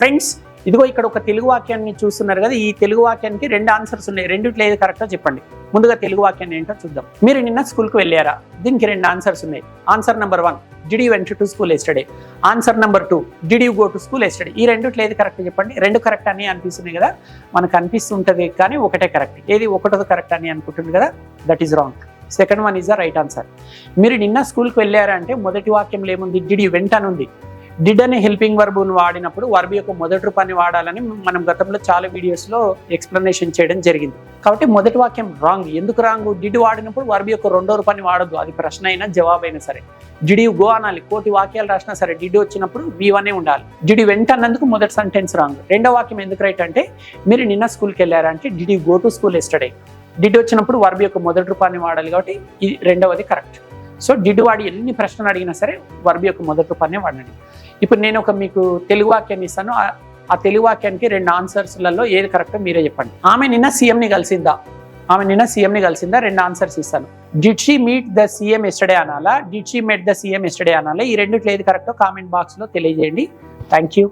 Friends, ఇదిగో ఇక్కడ ఒక తెలుగు వాక్యాన్ని చూస్తున్నారు కదా. ఈ తెలుగు వాక్యానికి 2 ఆన్సర్స్ ఉన్నాయి. రెండిట్లో ఏది కరెక్టో చెప్పండి. ముందుగా తెలుగు వాక్యాన్ని ఏంటో చూద్దాం. మీరు నిన్న స్కూల్కి వెళ్ళారా? దీనికి 2 ఆన్సర్స్ ఉన్నాయి. Answer number 1, did you went to school yesterday. Answer number 2, did you go to school yesterday. ఈ రెండిట్లో ఏది కరెక్ట్ చెప్పండి. 2 కరెక్ట్ అని అనిపిస్తున్నాయి కదా, మనకు అనిపిస్తుంటుంది కానీ ఒకటే కరెక్ట్. ఏది ఒకటోది కరెక్ట్ అని అనుకుంటుంది కదా, that is wrong. Second one is the right answer. మీరు నిన్న స్కూల్కి వెళ్ళారా అంటే మొదటి వాక్యంలో ఏముంది? డిడ్ యూ వెంట్ అని ఉంది. డిడ్ అనే హెల్పింగ్ వర్బ్ను వాడినప్పుడు వర్బ్ యొక్క మొదటి రూపాన్ని వాడాలని మనం గతంలో చాలా వీడియోస్లో ఎక్స్ప్లెనేషన్ చేయడం జరిగింది. కాబట్టి మొదటి వాక్యం రాంగ్. ఎందుకు రాంగ్? డిడ్ వాడినప్పుడు వర్బ్ యొక్క రెండో రూపాన్ని వాడద్దు. అది ప్రశ్న అయినా జవాబైనా సరే. డిడ్ యూ గో అనాలి. కోటి వాక్యాలు రాసినా సరే డిడ్ వచ్చినప్పుడు V1 ఉండాలి. డిడ్ యూ వెంట్ అన్నందుకు మొదటి సెంటెన్స్ రాంగ్. రెండో వాక్యం ఎందుకు రైట్ అంటే, మీరు నిన్న స్కూల్కి వెళ్ళారా అంటే did you go to school yesterday. Did వచ్చినప్పుడు వర్బ్ యొక్క మొదటి రూపాన్ని వాడాలి కాబట్టి ఇది రెండవది కరెక్ట్. సో డిడ్ వాడి ఎన్ని ప్రశ్నలు అడిగినా సరే వర్బ్ యొక్క మొదటి రూపాన్ని వాడండి. ఇప్పుడు నేను మీకు తెలుగు వాక్యాన్ని ఇస్తాను. ఆ తెలుగు వాక్యానికి 2 ఆన్సర్స్లలో ఏది కరెక్టో మీరే చెప్పండి. ఆమె నిన్న సీఎంని కలిసిందా? 2 ఆన్సర్స్ ఇస్తాను. Did she meet the CM yesterday అనాలా, did she met the CM yesterday అనాలా? ఈ రెండిట్లో ఏది కరెక్టో కామెంట్ బాక్స్లో తెలియజేయండి. Thank you.